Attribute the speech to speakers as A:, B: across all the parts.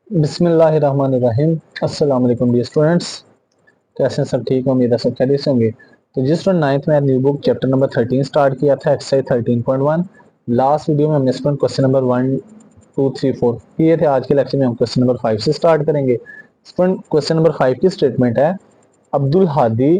A: बिस्मिल्लाहिर्रहमानिर्रहीम। अस्सलाम वालेकुम डियर स्टूडेंट्स, कैसे हैं सब? ठीक है, उम्मीद है सब खैरियत से होंगे। तो जिस स्टूडेंट नाइन्थ में new book chapter number 13 start किया था, एक्सरसाइज 13.1। लास्ट वीडियो में हमने स्टूडेंट क्वेश्चन नंबर 1 2 3 4 किए थे। आज के लेक्चर में हम क्वेश्चन नंबर 5 से स्टार्ट करेंगे। स्टूडेंट क्वेश्चन नंबर 5 की स्टेटमेंट है, Abdul Hadi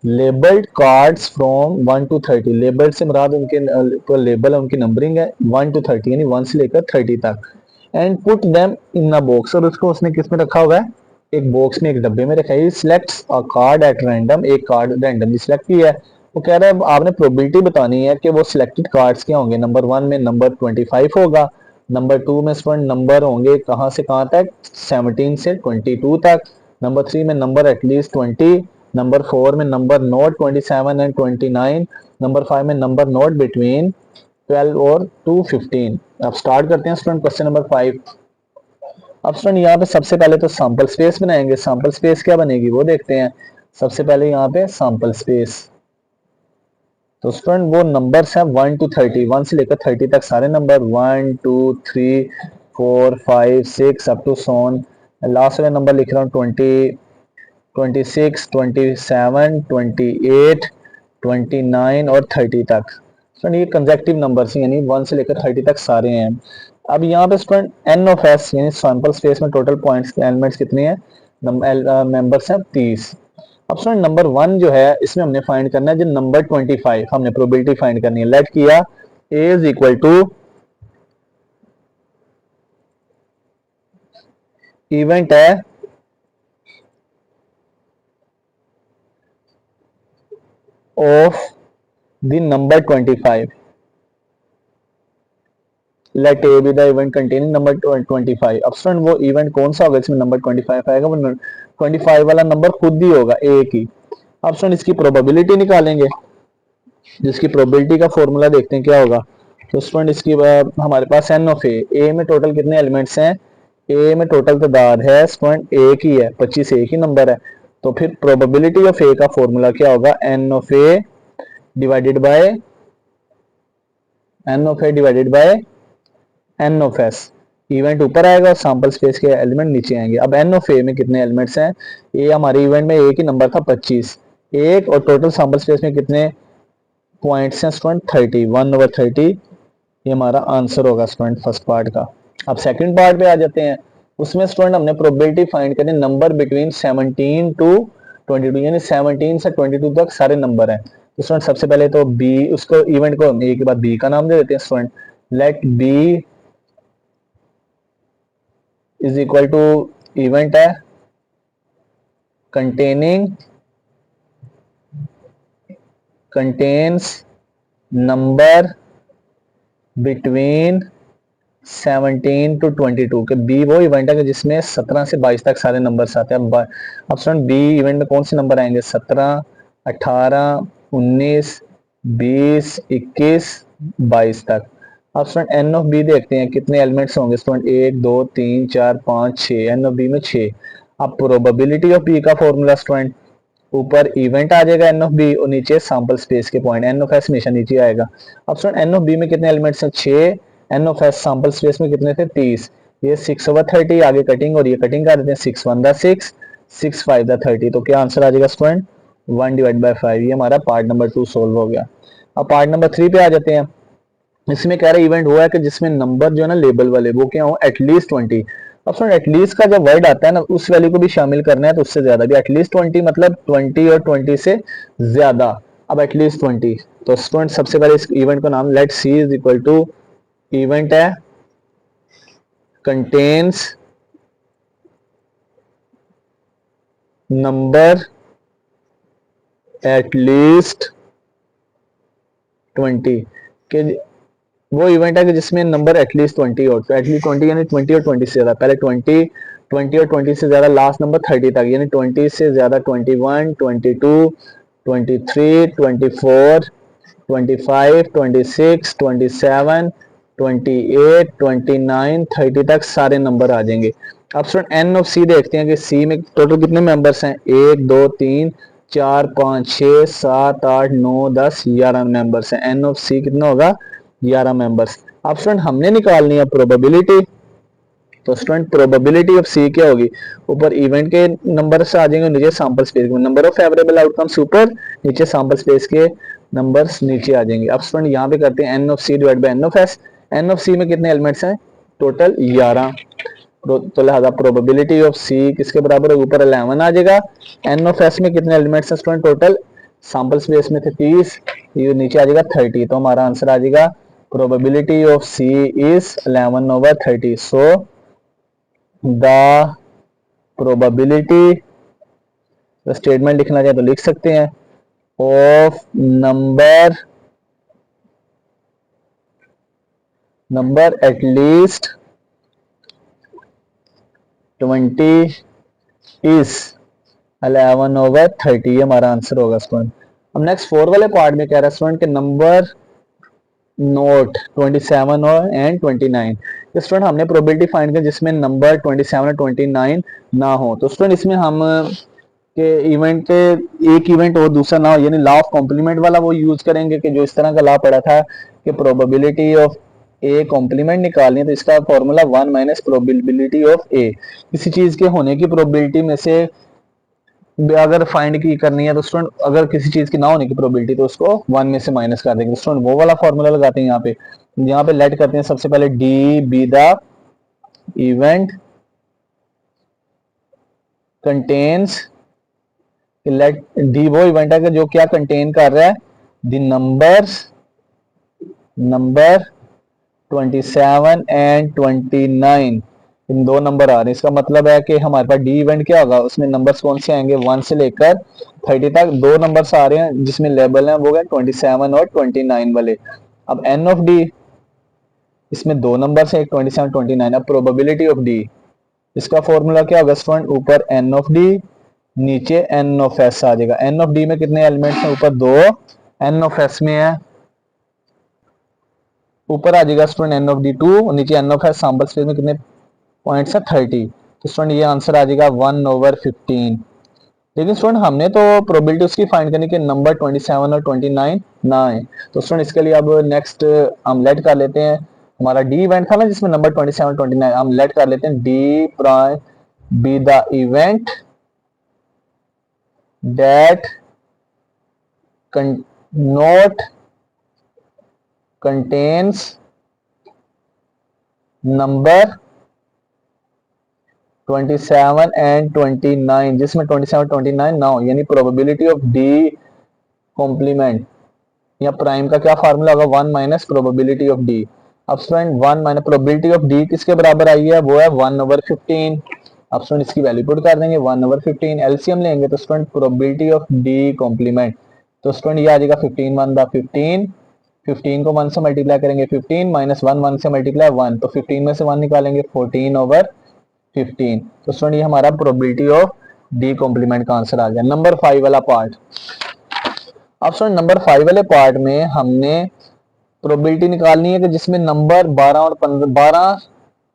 A: labelled cards from 1 to 30। Labelled से मुराद उनके तो लेबल उनकी नंबरिंग है 1 to 30, यानी 1 से लेकर 30 तक। And put them in a box, और उसको उसने किस में रखा हुआ है? एक बॉक्स में, एक डब्बे में रखा है। Selects a card at random, एक कार्ड रैंडमली सिलेक्ट किया है। वो कह रहा है अब आपने प्रोबेबिलिटी बतानी है कि वो सिलेक्टेड कार्ड्स क्या होंगे। नंबर 1 में नंबर 25 होगा, नंबर 2 में स्टूडेंट नंबर होंगे कहाँ से कहाँ तक, 17 से 22 तक, नंबर 3 में नंबर एटलीस्ट 20, नंबर 4 में नंबर नोट 27 एंड 29, नंबर 5 में नंबर नोट बिटवीन 12 और 215। अब स्टार्ट करते हैं स्टूडेंट क्वेश्चन नंबर 5। अब स्टूडेंट यहाँ पे सबसे पहले तो सैंपल स्पेस बनाएंगे। सैंपल स्पेस क्या बनेगी वो देखते हैं। सबसे पहले यहाँ पे सैंपल स्पेस, तो स्टूडेंट वो नंबर्स हैं 1 to 30, 1 से लेकर 30 तक सारे नंबर 1 2 3 4 5 6 अप टू सोन। लास्ट वाला नंबर लिख रहा हूँ 20 26 27 28 29 और 30 तक। स्टूडेंट ये कंजेक्टिव नंबर्स हैं, यानी 1 से लेकर 30 तक सारे हैं। अब यहाँ पे स्टूडेंट एन ऑफ एस, यानी सैंपल स्पेस में टोटल पॉइंट्स एलिमेंट्स कितने हैं? मेंबर्स हैं 30। अब स्टूडेंट नंबर 1 जो है इसमें हमने फाइंड करना है जो नंबर 25, हमने प्रोबेबिलिटी फाइंड करनी है। लेट किया A is equal to event है of the number 25। Let A be the event containing number 25। अब स्टूडेंट वो इवेंट कौन सा होगा इसमें नंबर 25 आएगा? वो 25 वाला नंबर खुद ही होगा, ए की। अब स्टूडेंट इसकी प्रोबेबिलिटी निकालेंगे, जिसकी प्रोबेबिलिटी का फॉर्मूला देखते हैं क्या होगा। तो स्टूडेंट इसकी हमारे पास एन ऑफ ए में टोटल कितने एलिमेंट्स हैं? ए में टोटल तादाद है स्टूडेंट एक ही है, 25 एक ही नंबर है। तो फिर प्रोबेबिलिटी ऑफ ए का फॉर्मूला क्या होगा? N of A divided by N of S. Event ऊपर आएगा और सैंपल स्पेस के एलिमेंट नीचे आएंगे। अब एन ऑफ ए में कितने एलिमेंट्स हैं? ए हमारे इवेंट में एक ही नंबर था 25 एक, और टोटल सैंपल स्पेस में कितने पॉइंट्स हैं स्टूडेंट? 30, 1 over 30। ये हमारा आंसर होगा स्टूडेंट फर्स्ट पार्ट का। अब सेकंड पार्ट पे आ जाते हैं। उसमें स्टूडेंट हमने प्रोबेबिलिटी फाइंड करनी नंबर बिटवीन 17 to 22, यानी 17 से 22 तक सारे नंबर हैं। तो स्टूडेंट सबसे पहले तो बी, उसको इवेंट को ए के बाद बी का नाम दे देते हैं student. Let B is equal to event है containing contains number between 17 to 22 के बी वो इवेंट है कि जिसमें 17 से 22 तक सारे नंबर आते हैं। अब स्टूडेंट बी इवेंट में कौन से नंबर आएंगे? 17 18 19 20 21 22 तक। अब स्टूडेंट एन ऑफ बी देखते हैं कितने एलिमेंट्स होंगे स्टूडेंट? 1 2 3 4 5 6, एन ऑफ बी में 6। अब प्रोबेबिलिटी ऑफ बी का फॉर्मूला स्टूडेंट, ऊपर इवेंट आ जाएगा एन ऑफ बी और नीचे सैंपल स्पेस के पॉइंट, एन ऑफ एस हमेशा नीचे आएगा। अब स्टूडेंट एन ऑफ बी में कितने एलिमेंट्स हैं? 6। N of S sample space में कितने थे? 30। ये 6 over 30 आगे कटिंग और ये कटिंग कर देते हैं, 6 1 द 6 6 5 द 30। तो क्या आंसर आ जाएगा स्टूडेंट? 1 divide by 5। ये हमारा पार्ट नंबर 2 सोल्व हो गया। अब पार्ट नंबर 3 पे आ जाते हैं। इसमें कह रहे इवेंट हुआ है कि जिसमें नंबर जो है ना लेबल वाले वो क्या हो? एटलीस्ट 20। अब सुन, एटलीस्ट का जब वर्ड आता है ना उस वैल्यू को भी शामिल करना है तो उससे ज्यादा भी। एटलीस्ट 20 मतलब 20 और 20 से ज्यादा। अब एटलीस्ट 20, तो स्टूडेंट सबसे पहले इस इवेंट को नाम let C is equal to event है कंटेन्स नंबर एटलीस्ट 20 के वो इवेंट है कि जिसमें नंबर एटलीस्ट 20 हो। तो एटलीस्ट 20 यानी 20 और 20 से ज्यादा। पहले 20 20 और 20 से ज्यादा, लास्ट नंबर 30 तक, यानी 20 से ज्यादा 21 22 23 24 25 26 27 28 29 30 तक सारे नंबर आ जाएंगे। अब स्टूडेंट एन ऑफ सी देखते हैं कि सी में टोटल कितने मेंबर्स हैं? 1 2 3 4 5 6 7 8 9 10 11 मेंबर्स हैं। एन ऑफ सी कितना होगा? 11 मेंबर्स। अब स्टूडेंट हमने निकालनी है प्रोबेबिलिटी। तो स्टूडेंट प्रोबेबिलिटी ऑफ सी क्या होगी, ऊपर इवेंट के नंबर से आ जाएंगे, नीचे सैंपल स्पेस के नंबर ऑफ फेवरेबल आउटकम्स ऊपर, नीचे सैंपल स्पेस के नंबर्स नीचे आ जाएंगे। अब स्टूडेंट यहाँ पे करते हैं N of C divide by N of S. N of C में कितने एलिमेंट्स हैं, टोटल 11, तो लिहाजा प्रोबेबिलिटी ऑफ सी किसके बराबर है, ऊपर 11 आ जाएगा। एन ऑफ एस में कितने एलिमेंट्स हैं स्टूडेंट, टोटल सैंपल स्पेस में थे 30, ये नीचे आ जाएगा 30, तो हमारा आंसर आ जाएगा probability of C is 11/30। So the probability, statement लिखना चाहे तो लिख सकते हैं, of number at least 20 is 11/30, ये हमारा आंसर होगा स्टूडेंट। अब नेक्स्ट 4 वाले पार्ट में कह रहा है स्टूडेंट के नंबर नोट 27 और एंड 29। तो स्टूडेंट हमने प्रोबेबिलिटी फाइंड की जिसमें नंबर 27 और 29 ना हो, तो स्टूडेंट इसमें हम के इवेंट के एक इवेंट और दूसरा ना हो, यानी लॉ ऑफ कॉम्प्लीमेंट वाला वो यूज करेंगे कि जो इस तरह का लॉ पड़ा था कि प्रोबेबिलिटी ऑफ ए कॉम्प्लीमेंट निकालनी है तो इसका फॉर्मूला 1 माइनस प्रोबेबिलिटी ऑफ ए, किसी चीज के होने की प्रोबेबिलिटी में से अगर फाइंड की करनी है तो स्टूडेंट अगर किसी चीज की ना होने की प्रोबेबिलिटी तो उसको 1 में से माइनस कर देंगे। स्टूडेंट वो वाला फॉर्मूला लगाते हैं यहाँ पे लेट करते हैं सबसे पहले D be the event contains, let D वो इवेंट है कि जो क्या कंटेन कर रहा है, द नंबर 27 एंड 29, इन दो नंबर आ रहे हैं। इसका मतलब है कि हमारे पास डी इवेंट क्या होगा, उसमें नंबर्स कौन से आएंगे 1 से लेकर 30 तक, दो नंबर्स आ रहे हैं जिसमें लेबल है वो है 27 और 29 वाले। अब एन ऑफ डी, इसमें दो नंबर्स है एक 27 29। अब प्रोबेबिलिटी ऑफ डी, इसका फॉर्मूला क्या होगा स्टूडेंट, ऊपर एन ऑफ डी नीचे एन ऑफ एस आ जाएगा। एन ऑफ डी में कितने एलिमेंट्स हैं, ऊपर 2, एन ऑफ एस में है ऊपर आ जाएगा स्टूडेंट एन ऑफ डी 2, नीचे N of S, sample space में कितने पॉइंट्स है 30, तो स्टूडेंट ये आंसर आ जाएगा 1/15। लेकिन स्टूडेंट हमने तो प्रोबेबिलिटी उसकी फाइंड करनी कि नंबर 27 और 29 ना आए, तो स्टूडेंट इसके लिए अब नेक्स्ट हम लेट कर लेते हैं, हमारा डी इवेंट था ना जिसमें नंबर 27 29, हम लेट कर लेते हैं D prime B the event that note contains number 27 and 29, जिसमें 27 29 ना हो, यानी प्रोबेबिलिटी ऑफ डी कॉम्प्लीमेंट या प्राइम का क्या फार्मूला होगा, 1 माइनस प्रोबेबिलिटी ऑफ डी। अब student 1 minus probability of D किसके बराबर आई है, वो है 1/15। अब स्टूडेंट इसकी वैल्यू पुट कर देंगे 1/15, एलसीएम लेंगे तो student probability of D complement, तो स्टूडेंट ये आ जाएगा 15 1 द 15, 15 को 1 से मल्टीप्लाई करेंगे 15 माइनस 1 1 से मल्टीप्लाई 1, तो 15 में से 1 निकालेंगे 14/15, तो स्टूडेंट ये हमारा प्रोबेबिलिटी ऑफ डी कॉम्प्लीमेंट का आंसर आ गया। नंबर 5 वाला पार्ट, अब स्टूडेंट नंबर 5 वाले पार्ट में हमने प्रोबेबिलिटी निकालनी है कि जिसमें नंबर 12 और 15 12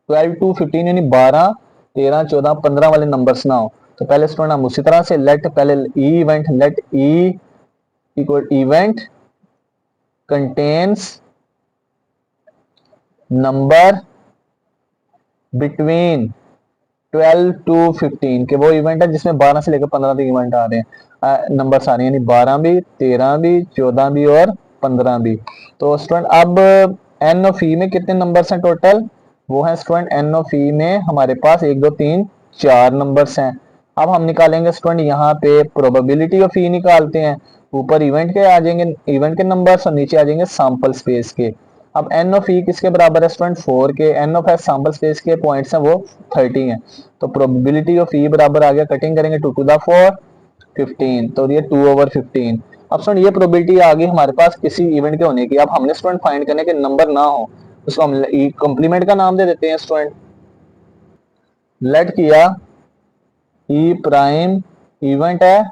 A: 12 टू 15 यानी 12 13 14 15 वाले नंबर्स ना हो, तो पहले स्टूडेंट हम उसी तरह से लेट पहले E event, let E equal event contains number between 12 to 15 के वो इवेंट है जिसमें 12 से लेकर 15 तक इवेंट आ रहे हैं, नंबर आ रहे हैं, यानी 12 भी 13 भी 14 भी और 15 भी। तो स्टूडेंट अब एन ऑफ ई में कितने नंबर्स हैं टोटल, वो है स्टूडेंट एन ऑफ ई में हमारे पास 1 2 3 4 नंबर्स हैं। अब हम निकालेंगे स्टूडेंट यहाँ पे प्रोबेबिलिटी ऑफ ई निकालते हैं, ऊपर इवेंट के आ जाएंगे इवेंट के नंबर्स और नीचे आ जाएंगे सैंपल स्पेस के। अब एन ऑफ ई किसके बराबर है स्टूडेंट 4 के, N of S sample space के पॉइंट्स हैं वो 30 हैं, तो प्रोबेबिलिटी ऑफ ई बराबर आ गया, कटिंग करेंगे 2 टू द 4 15, तो ये 2/15। अब स्टूडेंट ये प्रोबेबिलिटी आ गई हमारे पास किसी इवेंट के होने की। अब हमने स्टूडेंट फाइंड करने के नंबर ना हो, उसको हम कॉम्प्लीमेंट का नाम दे देते हैं स्टूडेंट। लेट किया ई प्राइम इवेंट है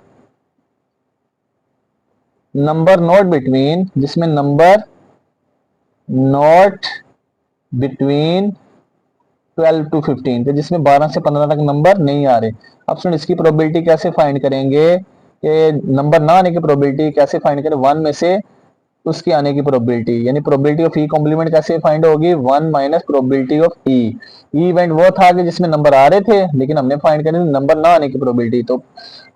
A: नंबर नोट बिटवीन, जिसमें नंबर नोट बिटवीन 12 टू 15, तो जिसमें 12 से 15 तक नंबर नहीं आ रहे। अब सुन इसकी प्रोबेबिलिटी कैसे फाइंड करेंगे कि नंबर ना आने की प्रोबेबिलिटी कैसे फाइंड करें, 1 में से उसकी आने की प्रोबेबिलिटी, यानी प्रोबेबिलिटी ऑफ ई कॉम्प्लीमेंट कैसे फाइंड होगी, 1 minus probability of E. E event वो था कि जिसमें नंबर आ रहे थे, लेकिन हमने फाइंड करनी नंबर ना आने की प्रोबेबिलिटी, तो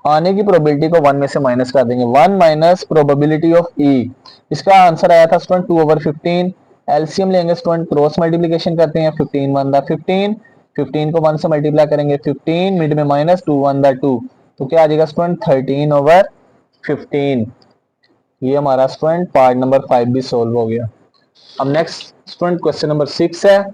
A: आने की प्रोबेबिलिटी को 1 में से माइनस कर देंगे। 1 माइनस प्रोबेबिलिटी ऑफ ई, इसका आंसर आया था स्टूडेंट 2/15। एलसीएम लेंगे स्टूडेंट, क्रॉस मल्टीप्लीकेशन करते हैं, 15 1 दा 15, 15 को 1 से मल्टीप्लाई करेंगे 15, मिड में माइनस 2 1 दा 2, तो क्या आ जाएगा स्टूडेंट 13/15। ये हमारा स्टूडेंट पार्ट नंबर 5 भी सोल्व हो गया। अब नेक्स्ट स्टूडेंट क्वेश्चन नंबर 6 है।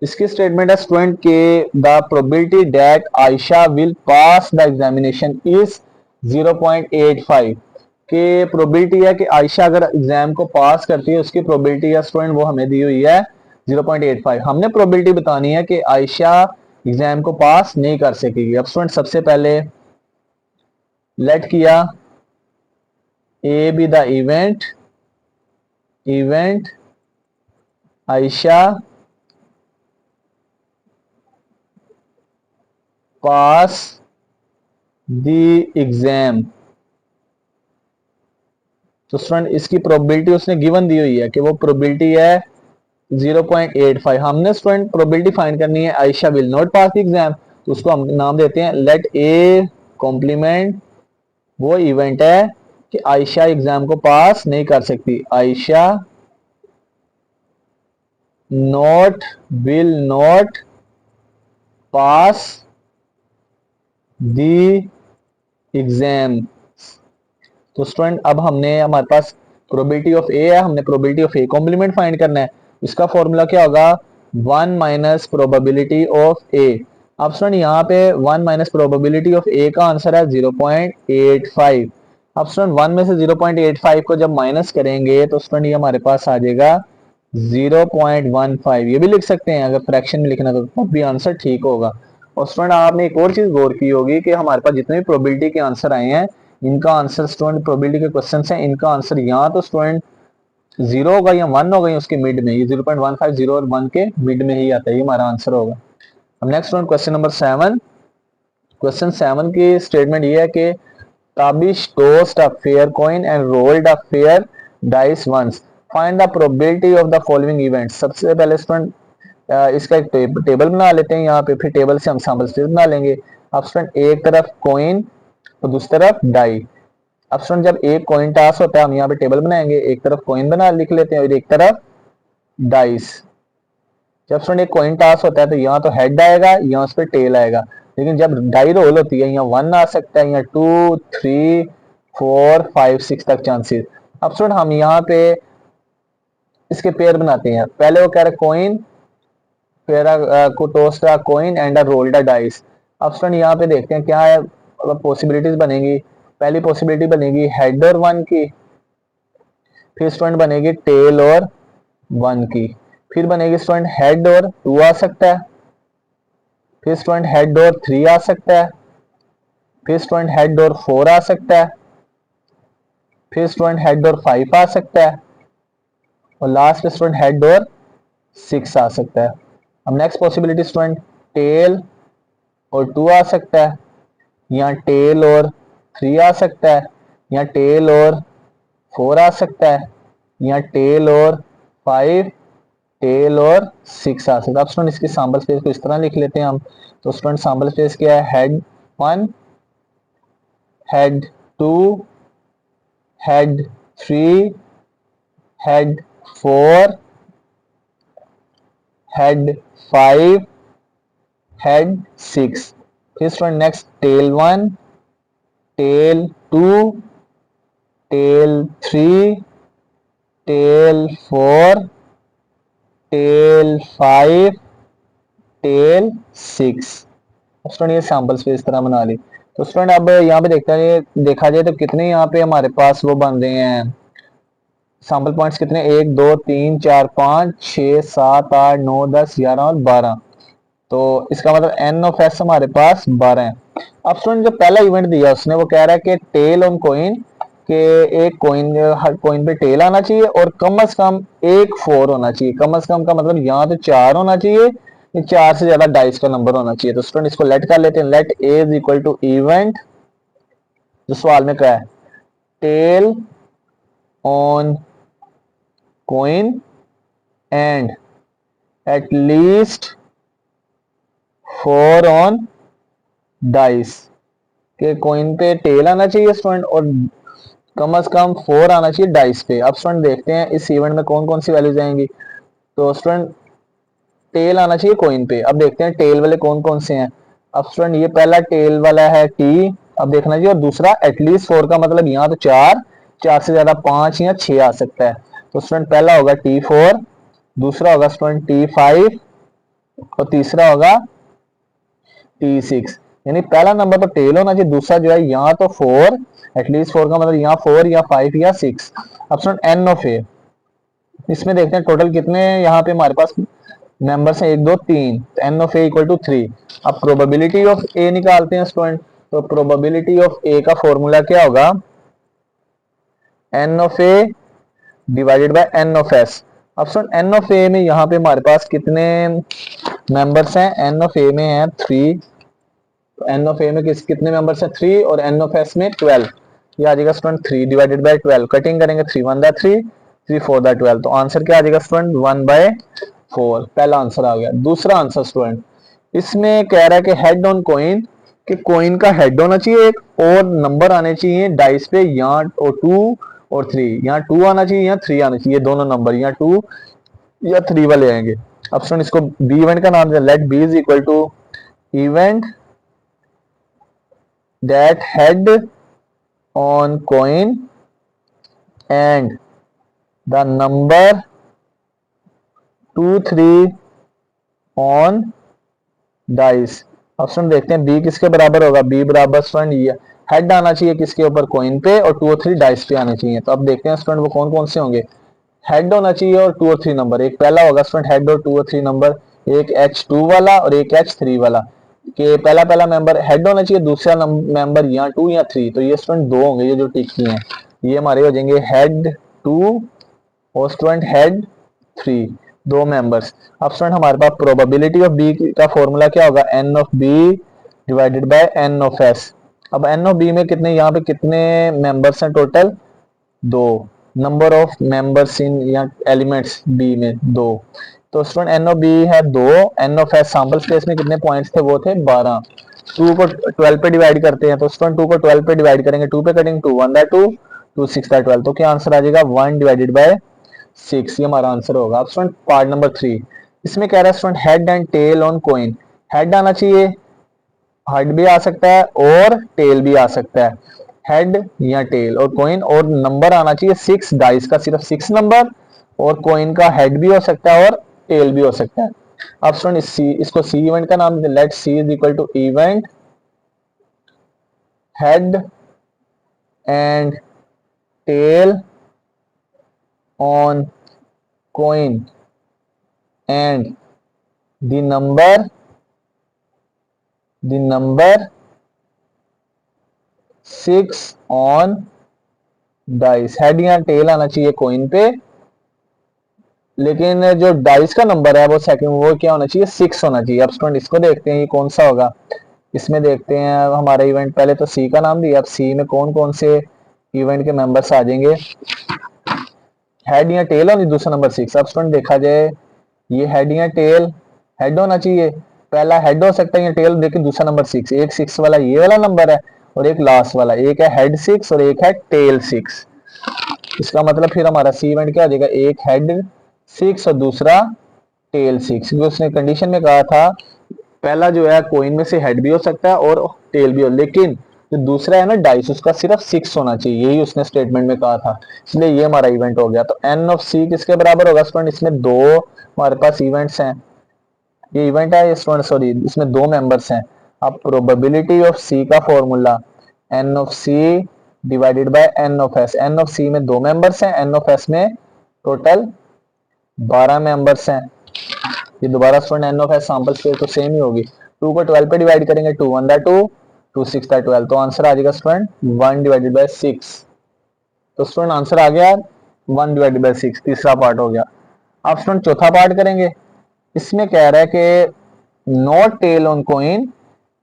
A: इसकी स्टेटमेंट है स्टूडेंट के the probability that Ayesha will pass the examination is 0.85, के प्रोबेबिलिटी है कि आयशा अगर एग्जाम को पास करती है उसकी प्रोबेबिलिटी है स्टूडेंट वो हमें दी हुई है 0.85। हमने प्रोबेबिलिटी बतानी है कि आयशा एग्जाम को पास नहीं कर सकेगी। अब स्टूडेंट सबसे पहले लेट किया A be the event Ayesha pass the exam, तो स्टूडेंट इसकी प्रोबेबिलिटी उसने गिवन दी हुई है कि वो प्रोबेबिलिटी है 0.85। हमने स्टूडेंट प्रोबेबिलिटी फाइंड करनी है Ayesha will not pass the exam, तो उसको हम नाम देते हैं लेट ए कॉम्प्लीमेंट, वो इवेंट है कि आयशा एग्जाम को पास नहीं कर सकती। Ayesha will not pass the exam, तो स्टूडेंट अब हमने हमारे पास प्रोबेबिलिटी ऑफ ए है, हमने probability of A complement find करना है। इसका फॉर्मूला क्या होगा, 1 माइनस प्रोबेबिलिटी ऑफ ए। अब स्टूडेंट यहाँ पे 1 माइनस प्रोबेबिलिटी ऑफ ए का आंसर है 0.85। अब स्टूडेंट 1 में से 0.85 को जब माइनस करेंगे तो स्टूडेंट ये हमारे पास आ जाएगा 0.15। ये भी लिख सकते हैं, अगर फ्रैक्शन में लिखना तो तब भी आंसर ठीक होगा। और स्टूडेंट आपने एक और चीज गौर की होगी कि हमारे पास जितने भी प्रोबेबिलिटी के आंसर आए हैं, इनका आंसर स्टूडेंट प्रोबेबिलिटी के क्वेश्चन हैं, इनका आंसर यहाँ तो स्टूडेंट 0 होगा या 1 होगा, उसके मिड में, ये 0.15 0 और 1 के मिड में ही आता है, ये हमारा आंसर होगा। अब next student question number 7। Question 7 की स्टेटमेंट ये है कि Tabish tossed a fair coin and rolled a fair dice once, find the probability of the following events. सबसे पहले स्टूडेंट इसका एक टेबल बना लेते हैं यहाँ पे, फिर टेबल से हम सैंपल स्पेस बना लेंगे। अब स्टूडेंट एक तरफ कॉइन तो दूसरी तरफ डाई। अब स्टूडेंट जब एक कॉइन टास होता है हम यहाँ पे टेबल बनाएंगे, एक तरफ कॉइन बना लिख लेते हैं और एक तरफ डाइस। जब स्टूडेंट एक कॉइन टास होता है तो यहाँ तो हेड आएगा, यहाँ उस पर टेल आएगा, लेकिन जब डाई रोल होती है यहाँ 1 आ सकता है, यहाँ 2 3 4 5 6 तक चांसेस। अब स्टूडेंट हम यहाँ पे इसके पेयर बनाते हैं। पहले वो कह रहे कॉइन, फिर को toast a coin and a rolled a dice. अब स्टूडेंट यहाँ पे देखते हैं क्या है पॉसिबिलिटीज बनेगी। पहली पॉसिबिलिटी बनेगी हेड और 1 की, फिर स्टूडेंट बनेगी टेल और 1 की, फिर बनेगी स्टूडेंट हेड और 2 आ सकता है, फिर स्टूडेंट हेड और 3 आ सकता है, फिर स्टूडेंट हेड और 4 आ सकता है, फिर स्टूडेंट हेड और 5 आ सकता है, और लास्ट स्टूडेंट हेड और 6 आ सकता है। अब नेक्स्ट पॉसिबिलिटी स्टूडेंट टेल और 2 आ सकता है, यहाँ टेल और 3 आ सकता है, यहाँ टेल और 4 आ सकता है, यहाँ टेल और 5, टेल और 6 आ सकता है। अब स्टूडेंट इसकी सैंपल स्पेस को इस तरह लिख लेते हैं हम। तो स्टूडेंट सैंपल स्पेस क्या है, head 1, head 2, head 3, head 4, head 5, head 6। फिर student next tail 1, tail 2, tail 3, tail 4, tail 5, tail 6। Student ये सैंपल स्पेस इस तरह बना ली। तो स्टूडेंट अब यहाँ पे देखा जाए तो कितने यहाँ पे हमारे पास वो बन रहे हैं सैंपल पॉइंट्स, कितने 1 2 3 4 5 6 7 8 9 10 11 और 12। तो इसका मतलब एन ऑफ एस हमारे पास 12 है। अब स्टूडेंट जो पहला इवेंट दिया उसने वो कह रहा है कि टेल ऑन कॉइन, के एक कॉइन, हर कॉइन पे टेल आना चाहिए और कम से कम एक 4 होना चाहिए। कम से कम का मतलब यहाँ तो 4 होना चाहिए, ये 4 से ज्यादा डाइस का नंबर होना चाहिए। तो स्टूडेंट इसको लेट कर लेते हैं, let A is equal to event, जो सवाल में क्या है, tail on coin and at least 4 on dice, के कोइन पे टेल आना चाहिए स्टूडेंट और कम से कम 4 आना चाहिए डाइस पे। अब स्टूडेंट देखते हैं इस इवेंट में कौन कौन सी वैल्यूज आएंगी। तो स्टूडेंट टेल आना चाहिए कोइन पे। अब देखते हैं टेल वाले कौन कौन से हैं। अब स्टूडेंट ये पहला टेल वाला है टी, अब देखना चाहिए, और दूसरा एटलीस्ट 4 का मतलब यहाँ तो 4, 4 से ज्यादा 5 या 6 आ सकता है। तो स्टूडेंट पहला होगा T4, दूसरा होगा स्टूडेंट T5 और तीसरा होगा T6। यानी पहला नंबर तो टेल होना चाहिए, दूसरा जो है यहाँ तो 4, एटलीस्ट 4 का मतलब यहाँ 4 या 5 या 6। अब स्टूडेंट एन ऑफ ए, इसमें देखते हैं टोटल कितने यहाँ पे हमारे पास मेंबर्स हैं, 1 2 3, N of A equal to 3। अब प्रोबेबिलिटी ऑफ ए निकालते हैं स्टूडेंट। तो प्रोबेबिलिटी ऑफ ए का फॉर्मूला क्या होगा, N of A divided by N of S. अब स्टूडेंट एन ऑफ ए में यहाँ पे हमारे पास कितने मेंबर्स हैं, एन ऑफ ए में है 3, एन ऑफ ए में कितने मेंबर्स हैं 3 और एन ऑफ एस में 12। ये आ जाएगा स्टूडेंट 3 डिवाइडेड बाय 12, कटिंग करेंगे 3 1 दा 3, 3 4 दा 12, तो आंसर क्या आ जाएगा स्टूडेंट 1/4। पहला आंसर आ गया। दूसरा आंसर स्टूडेंट, इसमें कह रहा है कि हेड ऑन कोइन, कि कोइन का हेड होना चाहिए एक और नंबर आने चाहिए डाइस पे, यहाँ और 2 और 3, यहाँ 2 आना चाहिए यहाँ 3 आना चाहिए, दोनों नंबर यहाँ 2 या 3 वाले आएंगे। अब स्टूडेंट इसको बी इवेंट का नाम दिया, let B is equal to event that head on coin and the number 2 3 on dice। Option देखते हैं बी किसके बराबर होगा, बी बराबर स्टूडेंट ये हेड आना चाहिए किसके ऊपर, कोइन पे, और 2 और 3 डाइस पे आने चाहिए। तो अब देखते हैं स्टूडेंट वो कौन कौन से होंगे। हेड होना चाहिए और 2 और 3 नंबर, एक पहला होगा स्टूडेंट हेड और 2 और 3 नंबर, एक H2 वाला और एक H3 वाला, कि पहला पहला मेंबर हेड होना चाहिए, दूसरा मेंबर या 2 या 3। तो ये स्टूडेंट 2 होंगे, ये जो टिक किए हैं ये हमारे हो जाएंगे हेड 2 और स्टूडेंट हेड 3, 2 मेंबर्स। अब स्टूडेंट हमारे पास प्रोबेबिलिटी ऑफ बी का फॉर्मूला क्या होगा, N of B divided by N of S. अब एन ऑफ बी में कितने, यहाँ पे कितने मेंबर्स हैं total, 2, number of members in या एलिमेंट्स बी में 2। तो स्टूडेंट एन ऑफ बी है 2, N of S sample space में कितने पॉइंट्स थे, वो थे 12। 2 को 12 पे डिवाइड करते हैं, तो स्टूडेंट 2 को 12 पे डिवाइड करेंगे, 2 पे कटिंग 2 1 दा 2, 2 6 दा 12, तो क्या आंसर आ जाएगा 1 डिवाइडेड बाय 6, ये हमारा आंसर होगा। अब स्टूडेंट पार्ट नंबर 3, इसमें कह रहा है student head and tail on coin, head आना चाहिए, हेड भी आ सकता है और टेल भी आ सकता है, हेड या टेल और कॉइन, और नंबर आना चाहिए 6, डाइस का सिर्फ 6 नंबर, और कॉइन का हेड भी हो सकता है और टेल भी हो सकता है। अब स्टूडेंट इसको सी इवेंट का नाम, let C is equal to event head and tail on coin and the number 6 on dice. Head या टेल आना चाहिए कॉइन पे, लेकिन जो डाइस का नंबर है वो सेकंड, वो क्या होना चाहिए 6 होना चाहिए। अब स्टूडेंट इसको देखते हैं ये कौन सा होगा। इसमें देखते हैं हमारा इवेंट, पहले तो सी का नाम दिया, अब सी में कौन कौन से इवेंट के मेंबर्स आ जाएंगे, हेड या टेल और दूसरा नंबर 6। अब स्टूडेंट देखा जाए ये हेड या टेल, हेड होना चाहिए, पहला हेड हो सकता है या टेल, लेकिन दूसरा नंबर 6, एक 6 वाला ये वाला नंबर है और एक लास्ट वाला, एक है हेड 6 और एक है टेल 6। इसका मतलब फिर हमारा सी इवेंट क्या हो जाएगा, एक हेड 6 और दूसरा टेल 6, क्योंकि उसने कंडीशन में कहा था पहला जो है कोइन में से हेड भी हो सकता है और टेल भी हो, लेकिन जो दूसरा है ना डाइस, उसका सिर्फ 6 होना चाहिए, यही उसने स्टेटमेंट में कहा था, इसलिए ये हमारा इवेंट हो गया। तो एन ऑफ सी किसके बराबर होगा स्टूडेंट, इसमें 2 हमारे पास इवेंट्स हैं, ये इवेंट है स्टूडेंट, सॉरी इसमें 2 मेंबर्स हैं। अब प्रोबेबिलिटी ऑफ सी का formula N of C divided by N of S, N of C में 2 मेंबर्स हैं, एन ऑफ एस में टोटल 12 मेंबर्स हैं। ये दोबारा student N of S sample space तो सेम ही होगी, 2 को 12 पे डिवाइड करेंगे, 2 1 दा 2, 2 6 दा 12, तो आंसर आ जाएगा स्टूडेंट 1 डिवाइडेड बाय 6। तो स्टूडेंट आंसर आ गया 1 डिवाइडेड बाय 6, तीसरा पार्ट हो गया। अब स्टूडेंट चौथा पार्ट करेंगे। इसमें कह रहा है कि not tail on coin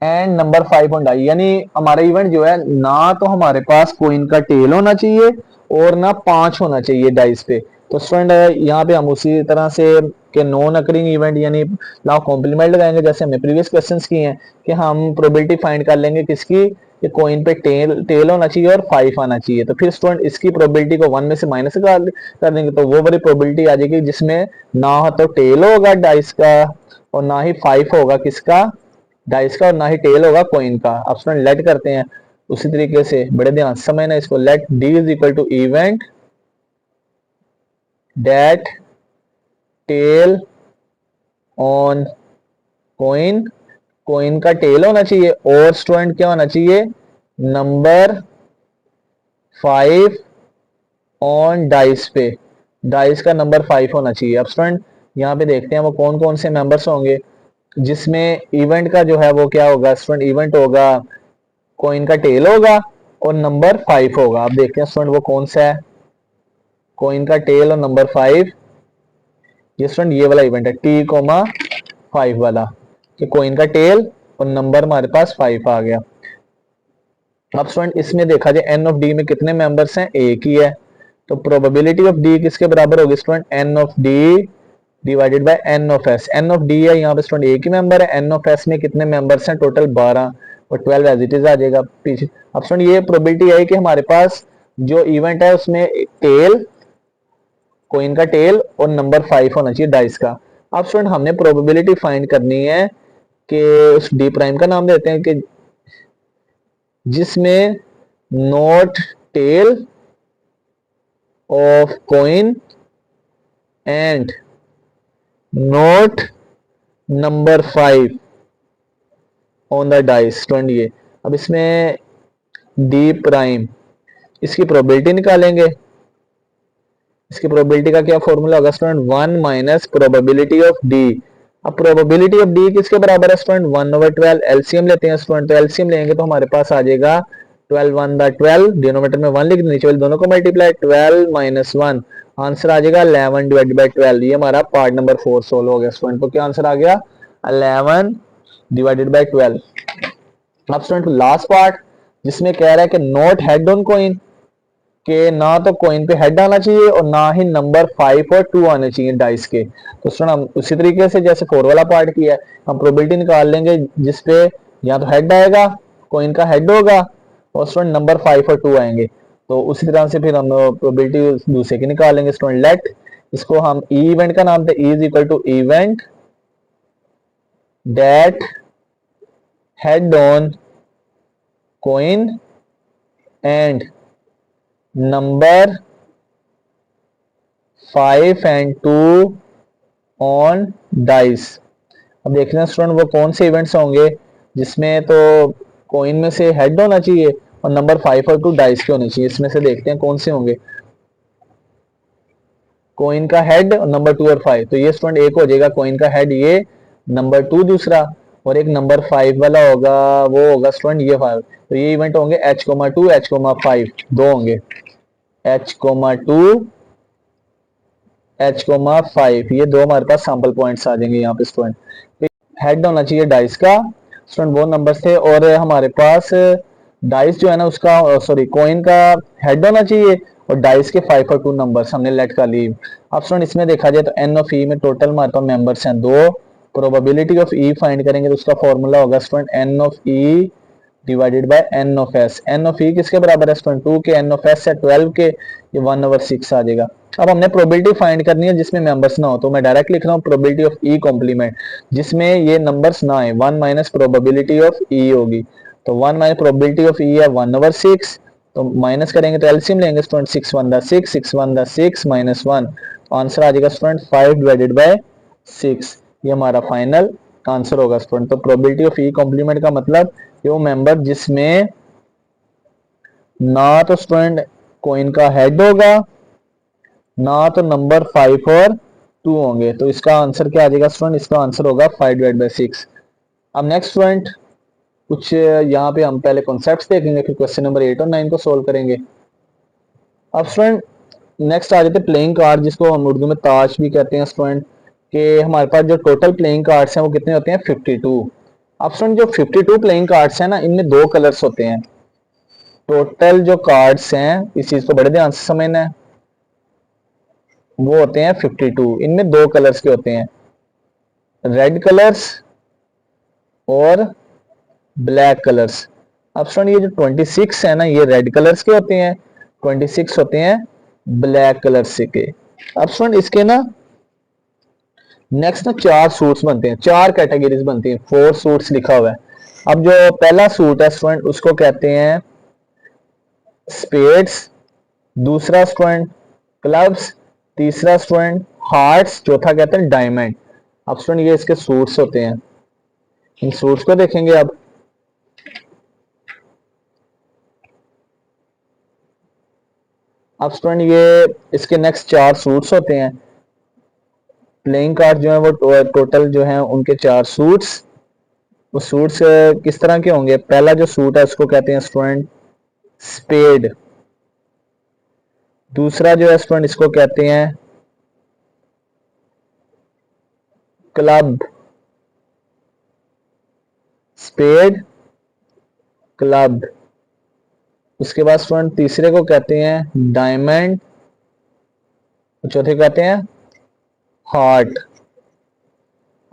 A: and number 5 on die, यानी हमारा इवेंट जो है ना तो हमारे पास कोइन का टेल होना चाहिए और ना 5 होना चाहिए डाइस पे। तो स्टूडेंट यहाँ पे हम उसी तरह से कि नॉन अकरिंग इवेंट यानी लॉ कॉम्प्लीमेंट लगाएंगे जैसे हमने प्रीवियस क्वेश्चंस किए हैं कि हम प्रोबेबिलिटी फाइंड कर लेंगे किसकी, कि कोइन पे टेल होना चाहिए और 5 आना चाहिए। तो फिर स्टूडेंट इसकी प्रोबेबिलिटी को 1 में से माइनस कर देंगे तो वो वाली प्रोबेबिलिटी आ जाएगी जिसमें ना तो टेल होगा डाइस का और ना ही 5 होगा किसका, डाइस का, और ना ही टेल होगा कोइन का। अब स्टूडेंट लेट करते हैं उसी तरीके से, बड़े ध्यान से समझना इसको। Let D is equal to event that tail on coin, coin का टेल होना चाहिए और स्टूडेंट क्या होना चाहिए, नंबर 5 ऑन डाइस पे, डाइस का नंबर 5 होना चाहिए। अब स्टूडेंट यहाँ पे देखते हैं वो कौन कौन से मेंबर्स होंगे जिसमें इवेंट का जो है वो क्या होगा स्टूडेंट, इवेंट होगा कोइन का टेल होगा और नंबर 5 होगा। अब देखते हैं स्टूडेंट वो कौन सा है, कोइन का टेल और नंबर 5, ये स्टूडेंट ये वाला इवेंट है t,5 वाला, कि कोइन का टेल और नंबर हमारे पास 5 आ गया। अब स्टूडेंट इसमें देखा जाए एन ऑफ डी में कितने मेंबर्स हैं, एक ही है, तो प्रोबेबिलिटी ऑफ डी किसके बराबर होगी student, N of D divided by N of S. N of D है यहाँ पे स्टूडेंट एक ही मेंबर है, एन ऑफ एस में कितने मेंबर्स हैं टोटल 12 और 12 एज इट इज आ जाएगा पीछे। अब स्टूडेंट ये प्रोबेबिलिटी है कि हमारे पास जो इवेंट है उसमें टेल, कोइन का टेल और नंबर 5 होना चाहिए डाइस का। अब स्टूडेंट हमने प्रोबेबिलिटी फाइंड करनी है कि उस डी प्राइम का नाम देते हैं कि जिसमें not tail of coin and not number 5 on the dice. Student ये अब इसमें डी प्राइम, इसकी प्रोबेबिलिटी निकालेंगे। इसकी प्रोबेबिलिटी का क्या फॉर्मूला होगा student, 1 minus probability of D. अब प्रोबेबिलिटी ऑफ डी किसके बराबर है स्टूडेंट, 1/12। एलसीएम लेते हैं स्टूडेंट, तो एलसीएम लेंगे तो हमारे पास आ जाएगा 12 1 द 12, डिनोमिनेटर में 1 लिख दें, नीचे वाले दोनों को मल्टीप्लाई, 12 माइनस 1, आंसर आ जाएगा 11 डिवाइडेड बाय 12। ये हमारा पार्ट नंबर 4 सोल्व हो गया स्टूडेंट। तो क्या आंसर आ गया, 11 डिवाइडेड बाय 12। अब स्टूडेंट लास्ट पार्ट जिसमें कह रहा है कि नोट हेड ऑन कोइन, के ना तो कोइन पे हेड आना चाहिए और ना ही नंबर 5 और 2 आने चाहिए डाइस के। तो स्टूडेंट हम उसी तरीके से जैसे 4 वाला पार्ट किया है हम प्रोबेबिलिटी निकाल लेंगे जिसपे या तो हेड आएगा, कोइन का हेड होगा और स्टूडेंट नंबर 5 और 2 आएंगे। तो उसी तरह से फिर हम प्रोबेबिलिटी दूसरे की निकालेंगे स्टूडेंट। लेट इसको हम इवेंट का नाम दे, is equal to event that head on coin and number 5 and 2 on dice. अब देखना स्टूडेंट वो कौन से इवेंट्स होंगे जिसमें तो कोइन में से हेड होना चाहिए और नंबर 5 और 2 डाइस के होने चाहिए। इसमें से देखते हैं कौन से होंगे, कोइन का हेड और नंबर 2 और 5। तो ये स्टूडेंट एक हो जाएगा कोइन का हेड, ये नंबर 2 दूसरा, और एक नंबर 5 वाला होगा वो होगा स्टूडेंट ये 5। तो ये इवेंट होंगे h,2 h,5 दो होंगे, h,2 h,5 ये दो हमारे पास सैंपल पॉइंट्स आ जाएंगे यहाँ पे स्टूडेंट। हेड होना चाहिए डाइस का स्टूडेंट, वो नंबर्स थे, और हमारे पास डाइस जो है ना उसका सॉरी कोइन का हेड होना चाहिए और डाइस के 5 और 2 नंबर्स हमने लेट कर ली। अब स्टूडेंट इसमें देखा जाए तो एन ऑफ ई में टोटल हमारे पास मेंबर्स हैं 2, प्रोबेबिलिटी ऑफ ई फाइंड करेंगे तो उसका फॉर्मूला होगा student N of E divided by N of S. N of E किसके बराबर है स्टूडेंट, 2 के, एन ऑफ एस है 12 के, ये 1/6 आ जाएगा। अब हमने प्रोबेबिलिटी फाइंड करनी है जिसमें मेंबर्स ना हो, तो मैं डायरेक्ट लिख रहा हूँ प्रोबेबिलिटी ऑफ ई कॉम्प्लीमेंट जिसमें ये नंबर्स ना आए, 1 माइनस प्रोबेबिलिटी ऑफ ई होगी। तो 1 माइनस प्रोबेबिलिटी ऑफ ई है 1/6, तो माइनस करेंगे तो एलसीएम लेंगे student, 6 1 the 6, 6 1 the 6 minus 1, answer आ जाएगा स्टूडेंट 5 डिवाइडेड बाय 6। ये हमारा फाइनल आंसर होगा स्टूडेंट। तो प्रोबेबिलिटी ऑफ ई कॉम्प्लीमेंट का मतलब ये वो मेंबर जिसमें ना तो स्टूडेंट कोइन का हेड होगा ना तो नंबर 5 और 2 होंगे। तो इसका आंसर क्या आ जाएगा स्टूडेंट, इसका आंसर होगा 5 डिवाइड बाय 6। अब नेक्स्ट स्टूडेंट कुछ यहाँ पे हम पहले कॉन्सेप्ट्स देखेंगे फिर क्वेश्चन नंबर 8 और 9 को सोल्व करेंगे। अब स्टूडेंट नेक्स्ट आ जाते हैं प्लेइंग कार्ड, जिसको हम उर्दू में ताश भी कहते हैं स्टूडेंट, के हमारे पास जो टोटल प्लेइंग कार्ड्स हैं वो कितने होते हैं 52। ऑप्शन जो 52 प्लेइंग कार्ड्स हैं ना, इनमें दो कलर्स होते हैं। टोटल जो कार्ड्स हैं, इस चीज को बड़े ध्यान से समझना है, वो होते हैं 52। इनमें दो कलर्स के होते हैं, रेड कलर्स और ब्लैक कलर्स। ऑप्शन ये जो 26 है ना, ये रेड कलर्स के होते हैं, 26 होते हैं ब्लैक कलर्स के। ऑप्शन इसके ना नेक्स्ट ना चार सूट्स बनते हैं, चार कैटेगरीज बनती हैं, 4 सूट्स लिखा हुआ है। अब जो पहला सूट है स्टूडेंट, उसको कहते हैं स्पेड्स, दूसरा स्टूडेंट क्लब्स, तीसरा स्टूडेंट हार्ट्स, चौथा कहते हैं डायमंड। अब स्टूडेंट ये इसके सूट्स होते हैं, इन सूट्स को देखेंगे। अब स्टूडेंट ये इसके नेक्स्ट चार सूट्स होते हैं। प्लेइंग कार्ड जो है वो टोटल जो है उनके चार सूट्स। वो सूट्स किस तरह के होंगे? पहला जो सूट है उसको कहते हैं स्टूडेंट स्पेड, दूसरा जो है स्टूडेंट इसको कहते हैं क्लब, स्पेड क्लब। उसके बाद स्टूडेंट तीसरे को कहते हैं डायमंड, चौथे कहते हैं हार्ट।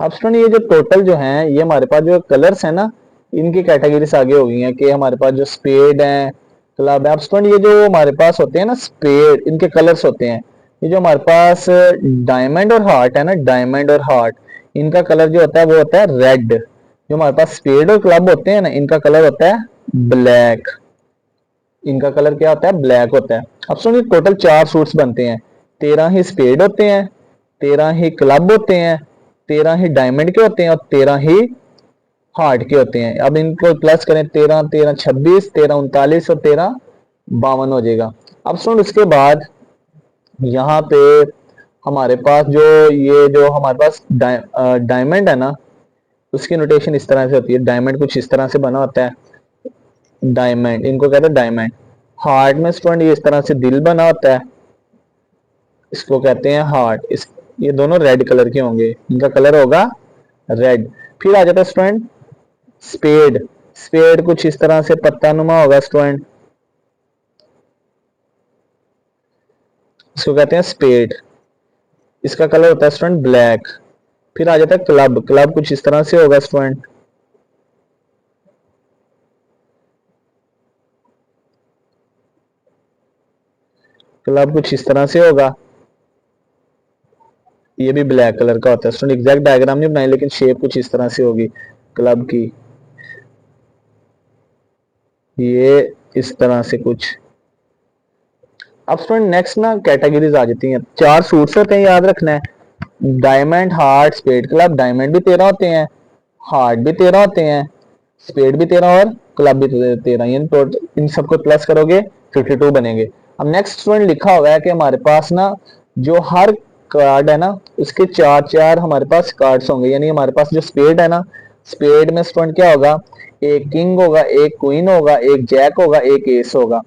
A: अब स्टूडेंट ये जो टोटल जो है, ये हमारे पास जो कलर्स है ना, इनकी कैटेगरीज आगे हो गई हैं कि हमारे पास जो स्पेड है, क्लब है। अब स्टूडेंट ये जो हमारे पास होते हैं ना स्पेड, इनके कलर्स होते हैं। ये जो हमारे पास डायमंड और हार्ट है ना, डायमंड और हार्ट, इनका कलर जो होता है वो होता है रेड। जो हमारे पास स्पेड और क्लब होते हैं ना, इनका कलर होता है ब्लैक। इनका कलर क्या होता है? ब्लैक होता है। अब सुनिए टोटल चार सूट्स बनते हैं, 13 ही स्पेड होते हैं, 13 ही क्लब होते हैं, 13 ही डायमंड के होते हैं और 13 ही हार्ट के होते हैं। अब इनको प्लस करें, 13 13 26, 13 39 और 13 52 हो जाएगा। अब सुन उसके बाद यहाँ पे हमारे पास जो ये जो हमारे पास डायमंड है ना, उसकी नोटेशन इस तरह से होती है। डायमंड कुछ इस तरह से बना होता है, डायमंड इनको कहते हैं डायमंड। हार्ट में स्टूडेंट ये इस तरह से दिल बना होता है, इसको कहते हैं हार्ट। ये दोनों रेड कलर के होंगे, इनका कलर होगा रेड। फिर आ जाता है स्टूडेंट स्पेड। स्पेड कुछ इस तरह से पत्ता नुमा होगा स्टूडेंट, इसको कहते हैं स्पेड, इसका कलर होता है स्टूडेंट ब्लैक। फिर आ जाता है क्लब। क्लब कुछ इस तरह से होगा स्टूडेंट, क्लब कुछ इस तरह से होगा, ये भी ब्लैक कलर का होता है स्टूडेंट। एग्जैक्ट डायग्राम नहीं बनाई, लेकिन शेप कुछ इस तरह से होगी क्लब की, ये इस तरह से कुछ। अब स्टूडेंट नेक्स्ट ना कैटेगरीज आ जाती हैं। चार सूट्स होते हैं, याद रखना है, diamond heart spade club. Diamond भी 13 होते हैं, हार्ट भी 13 होते हैं, स्पेड भी 13 और क्लब भी 13। इन सबको प्लस करोगे 52 बनेंगे। अब नेक्स्ट स्टूडेंट लिखा हुआ है कि हमारे पास ना जो हर कार्ड है ना, उसके चार चार हमारे पास कार्ड्स होंगे। यानी हमारे पास जो स्पेड है ना, स्पेड में स्टूडेंट क्या होगा? एक किंग होगा, एक क्वीन होगा, एक जैक होगा, एक एस होगा।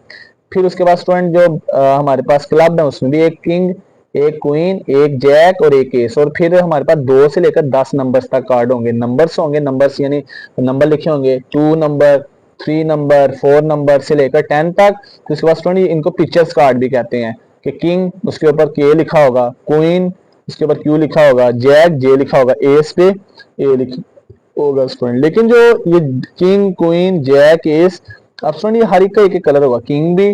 A: फिर उसके बाद स्टूडेंट जो हमारे पास क्लब है, उसमें भी एक किंग, एक क्वीन, एक जैक और एक एस। और फिर हमारे पास 2 से लेकर 10 नंबर्स तक कार्ड होंगे। नंबर्स होंगे, नंबर्स यानी नंबर लिखे होंगे, 2 नंबर, 3 नंबर, 4 नंबर से लेकर 10 तक। तो उसके बाद स्टूडेंट इनको पिक्चर्स कार्ड भी कहते हैं कि किंग उसके ऊपर के लिखा होगा, क्वीन उसके ऊपर क्यू लिखा होगा, जैक जे लिखा होगा, एस पे ए लिखा होगा स्टूडेंट। लेकिन जो ये किंग क्वीन जैक एस, अब स्टूडेंट ये हर एक का एक एक कलर होगा। किंग भी,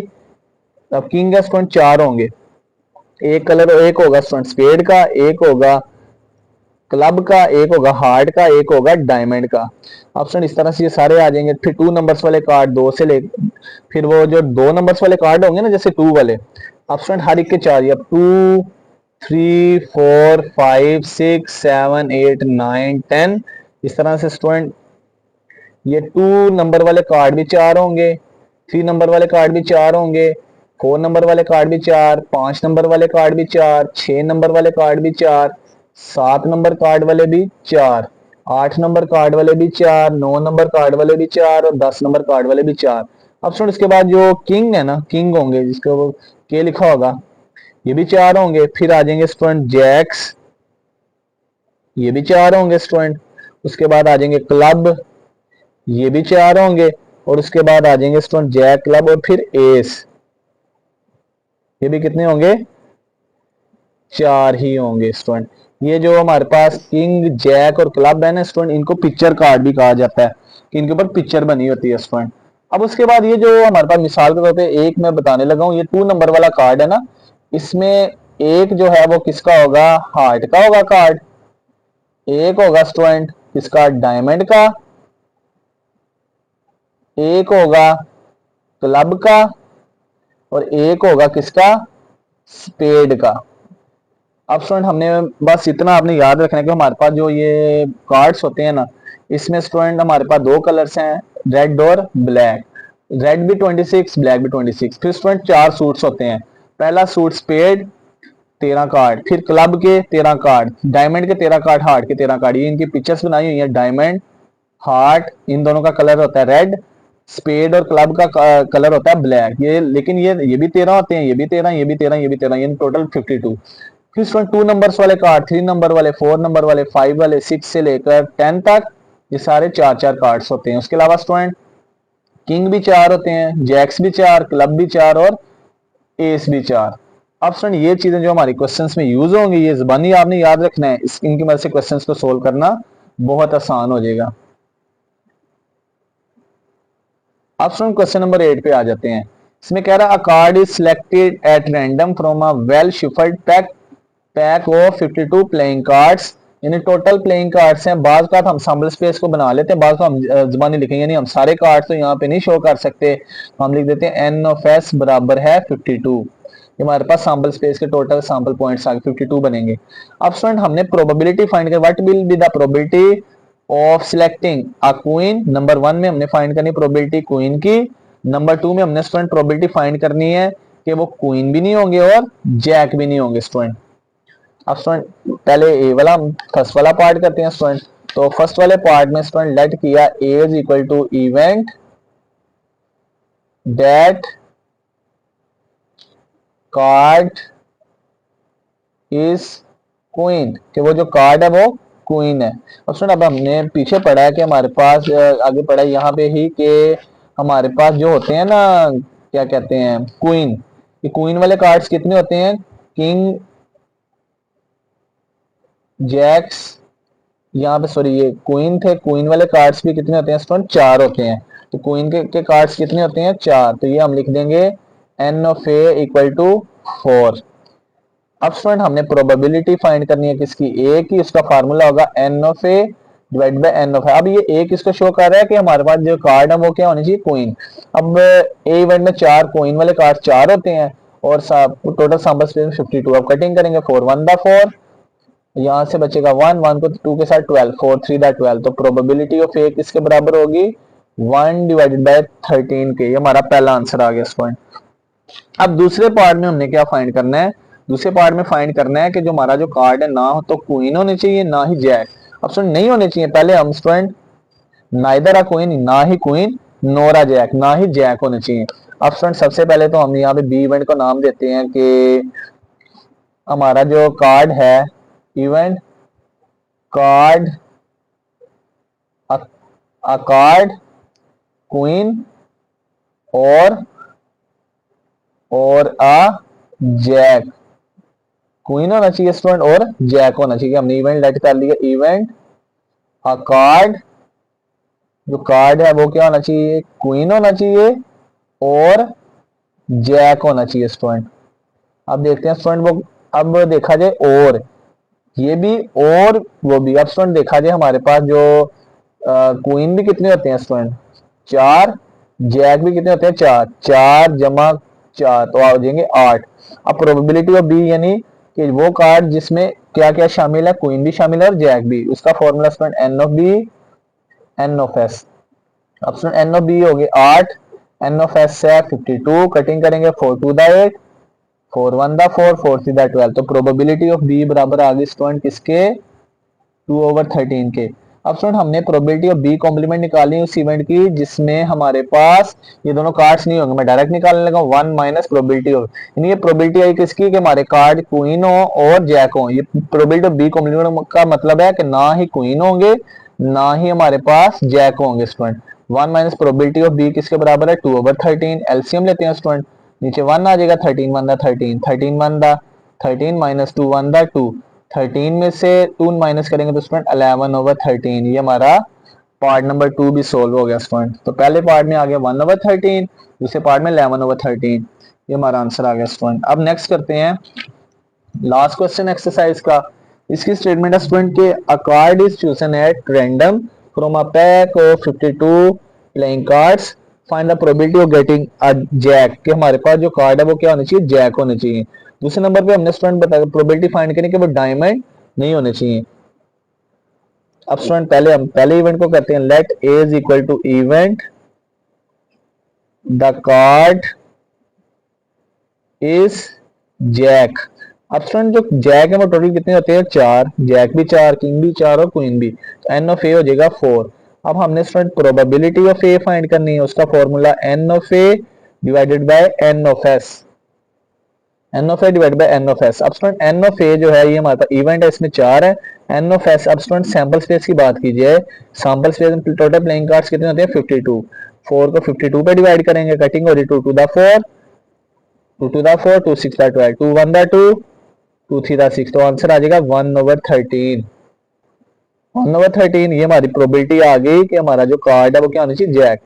A: अब किंग का स्टूडेंट 4 होंगे, एक कलर, एक होगा स्टूडेंट स्पेड का, एक होगा क्लब का, एक होगा हार्ट का, एक होगा डायमंड का। ऑप्शन इस तरह से ये सारे आ जाएंगे। फिर 2 नंबर्स वाले कार्ड 2 से ले, फिर वो जो 2 नंबर्स वाले कार्ड होंगे ना, जैसे 2 वाले, ऑप्शन हर एक के 4, अब 2 3 4 5 6 7 8 9 10, इस तरह से स्टूडेंट ये 2 नंबर वाले कार्ड भी 4 होंगे, 3 नंबर वाले कार्ड भी 4 होंगे, 4 नंबर वाले कार्ड भी 4, 5 नंबर वाले कार्ड भी 4, 6 नंबर वाले कार्ड भी 4, 7 नंबर कार्ड वाले भी 4, 8 नंबर कार्ड वाले भी 4, 9 नंबर कार्ड वाले भी 4 और 10 नंबर कार्ड वाले भी 4। अब सुन इसके बाद जो किंग है ना, किंग होंगे जिसको वो के लिखा होगा, ये भी 4 होंगे। फिर आ जाएंगे स्टूडेंट जैक्स, ये भी 4 होंगे स्टूडेंट। उसके बाद आ जाएंगे क्लब, ये भी 4 होंगे, और उसके बाद आ जाएंगे स्टूडेंट जैक क्लब और फिर एस, ये भी कितने होंगे, 4 ही होंगे स्टूडेंट। ये जो हमारे पास किंग जैक और क्लब है ना स्टूडेंट, इनको पिक्चर कार्ड भी कहा जाता है कि इनके ऊपर पिक्चर बनी होती है स्टूडेंट। अब उसके बाद ये जो हमारे पास मिसाल के तौर पे एक मैं बताने लगा हूं, ये 2 नंबर वाला कार्ड है ना, इसमें एक जो है वो किसका होगा, हार्ट का होगा कार्ड, एक होगा स्टूडेंट किसका, डायमंड का, एक होगा क्लब का, और एक होगा किसका, स्पेड का। अब स्टूडेंट हमने बस इतना आपने याद रखना है कि हमारे पास जो ये कार्ड्स होते हैं ना, इसमें स्टूडेंट हमारे पास 2 कलर्स हैं, रेड और ब्लैक। रेड भी 26, ब्लैक भी 26। फिर स्टूडेंट 4 सूट्स होते हैं। पहला सूट स्पेड 13 कार्ड, फिर क्लब के 13 कार्ड, डायमंड के 13 कार्ड, हार्ट के 13 कार्ड। ये इनकी पिक्चर्स बनाई हुई है, डायमंड हार्ट इन दोनों का कलर होता है रेड, स्पेड और क्लब का कलर होता है ब्लैक। ये लेकिन ये भी 13 होते हैं, ये भी 13, ये भी 13, ये भी 13, ये टोटल 52। फिर स्टूडेंट 2 नंबर्स वाले कार्ड, 3 नंबर वाले, 4 नंबर वाले, 5 वाले, 6 से लेकर 10 तक, ये सारे 4-4 कार्ड्स होते हैं। उसके अलावा स्टूडेंट किंग भी 4 होते हैं, जैक्स भी 4, क्लब भी 4 और एस भी 4। अब स्टूडेंट ये चीजें जो हमारी क्वेश्चंस में यूज होंगी, ये जुबानी आपने याद रखना है, इनकी मदद से क्वेश्चंस को सोल्व करना बहुत आसान हो जाएगा। अब स्टूडेंट क्वेश्चन नंबर 8 पे आ जाते हैं। इसमें कह रहा है a card is selected at random from a well shuffled pack of 52 playing cards. यानी टोटल प्लेइंग कार्ड्स हैं। बाज का हम सैंपल स्पेस को बना लेते हैं, बाज का हम जुबानी लिखेंगे नहीं, हम सारे कार्ड्स तो यहाँ पे नहीं शो कर सकते, हम लिख देते हैं एन ऑफ एस बराबर है 52। हमारे पास सैंपल स्पेस के टोटल सैंपल पॉइंट्स आगे 52 बनेंगे। अब स्टूडेंट हमने प्रोबेबिलिटी फाइंड कर, what will be the probability of selecting a queen. Number 1 में हमने फाइंड करनी प्रोबेबिलिटी क्वीन की, नंबर 2 में हमने स्टूडेंट प्रोबेबिलिटी फाइंड करनी है कि वो क्वीन भी नहीं होंगे और जैक भी नहीं होंगे स्टूडेंट। अब स्टूडेंट पहले ए वाला फर्स्ट वाला पार्ट करते हैं स्टूडेंट। तो फर्स्ट वाले पार्ट में स्टूडेंट लेट किया A is equal to event that card is queen, कि वो जो कार्ड है वो क्वीन है। और स्टूडेंट अब हमने पीछे पढ़ा है कि हमारे पास आगे पढ़ा है यहाँ पे ही कि हमारे पास जो होते हैं ना, क्या कहते हैं, क्वीन, ये क्वीन वाले कार्ड्स कितने होते हैं, किंग जैक्स, यहाँ पे सॉरी ये क्वीन थे, क्वीन वाले कार्ड्स भी कितने होते हैं स्टूडेंट, 4 होते हैं। तो क्वीन के कार्ड्स कितने होते हैं, 4। तो ये हम लिख देंगे N of A equal to 4। अब स्टूडेंट हमने प्रोबेबिलिटी फाइंड करनी है किसकी, ए की, उसका फार्मूला होगा N of A divide by N of A. अब ये ए किसको शो कर रहा है कि हमारे पास जो कार्ड है वो क्या होनी चाहिए, क्वीन। अब ए इवेंट में 4 क्वीन वाले कार्ड 4 होते हैं और टोटल सैंपल स्पेस में 52। अब कटिंग करेंगे 4 1 दा 4, यहां से बचेगा 1 1 को 2 के साथ 12, 4 3 दा 12। तो प्रोबेबिलिटी ऑफ ए किसके बराबर होगी, 1 डिवाइडेड बाय 13 के। ये हमारा पहला आंसर आ गया स्टूडेंट। अब दूसरे पार्ट में हमने क्या फाइंड करना है, दूसरे पार्ट में फाइंड करना है कि जो हमारा जो कार्ड है ना हो तो क्वीन होने चाहिए ना ही जैक। अब स्टूडेंट नहीं होने चाहिए, पहले हम स्टूडेंट नाइदर अ क्वीन, ना ही क्वीन नोर अ जैक, ना ही जैक होने चाहिए। अब स्टूडेंट सबसे पहले तो हम यहाँ पे बी इवेंट को नाम देते हैं कि हमारा जो कार्ड है इवेंट कार्ड अ कार्ड क्वीन और अ जैक, क्वीन होना चाहिए स्टूडेंट और जैक होना चाहिए। हमने इवेंट लेट कर लिया, इवेंट अ कार्ड, जो कार्ड है वो क्या होना चाहिए, क्वीन होना चाहिए और जैक होना चाहिए स्टूडेंट। अब देखते हैं स्टूडेंट वो, अब देखा जाए और ये भी और वो भी। अब स्टूडेंट देखा जाए हमारे पास जो क्वीन भी कितने होते हैं स्टूडेंट, 4, जैक भी कितने होते हैं, 4, 4 जमा 4 तो आ जाएंगे 8। अब प्रोबेबिलिटी ऑफ बी यानी कि वो कार्ड जिसमें क्या क्या शामिल है, क्वीन भी शामिल है और जैक भी, उसका formula student N of B N of S. अब स्टूडेंट एन ऑफ बी हो गए 8, एन ऑफ एस है 52, कटिंग करेंगे 4 2 दा 8, 4 1 दा 4, 4 3 दा 12। तो प्रोबेबिलिटी ऑफ बी बराबर आ गई स्टूडेंट किसके, 2/13 के। अब स्टूडेंट हमने प्रोबेबिलिटी ऑफ बी कॉम्प्लीमेंट निकाली उस इवेंट की जिसमें हमारे पास ये दोनों कार्ड्स नहीं होंगे, मैं डायरेक्ट निकालने लगा 1 माइनस प्रोबेबिलिटी ऑफ, यानी ये प्रोबेबिलिटी आई किसकी कि हमारे कार्ड क्वीन हो और जैक हो। ये प्रोबेबिलिटी ऑफ बी कॉम्प्लीमेंट का मतलब है कि ना ही क्वीन होंगे ना ही हमारे पास जैक होंगे student. 1 minus probability of B किसके बराबर है 2/13। एलसीएम लेते हैं स्टूडेंट, नीचे 1 आ जाएगा, 13 वन दा 13, 13 वन दा 13 माइनस 2 वन दा 2, 13 में से 2 माइनस करेंगे तो स्टूडेंट 11/13। ये हमारा पार्ट नंबर 2 भी सोल्व हो गया स्टूडेंट। तो पहले पार्ट में आ गया 1/13, दूसरे पार्ट में 11/13। ये हमारा आंसर आ गया स्टूडेंट। अब नेक्स्ट करते हैं लास्ट क्वेश्चन एक्सरसाइज का। इसकी स्टेटमेंट है स्टूडेंट के a card is chosen at random from a pack of 52 playing cards, find the probability of getting a jack. कि हमारे पास जो कार्ड है वो क्या होनी चाहिए, जैक होने चाहिए। दूसरे नंबर पे हमने स्टूडेंट बताया प्रोबेबिलिटी फाइंड करने के वो डायमंड नहीं होने चाहिए। अब स्टूडेंट पहले हम पहले इवेंट को करते हैं, let A is equal to event the card is jack. अब स्टूडेंट जो जैक है वो टोटल कितने होते हैं, 4, जैक भी 4, किंग भी 4 और क्वीन भी, तो एन ऑफ ए हो जाएगा 4। अब हमने student probability of A find करनी है, उसका formula N of A divided by N of S, N of A divided by N of S. अब स्टूडेंट एन ऑफ ए जो है ये हमारे पास इवेंट है, इसमें 4 है। एन ऑफ एस, अब स्टूडेंट सैंपल स्पेस की बात कीजिए, सैंपल स्पेस में टोटल प्लेइंग कार्ड्स कितने होते हैं 52, 4 को 52 पे डिवाइड करेंगे, कटिंग हो रही 2 to the 4, 2 to the 4, 2 6 the 12, 2 1 the 2, 2 3 the 6, तो आंसर आ जाएगा 1/13। 1/13 ये हमारी प्रोबेबिलिटी आ गई कि हमारा जो कार्ड है वो क्या होना चाहिए, जैक।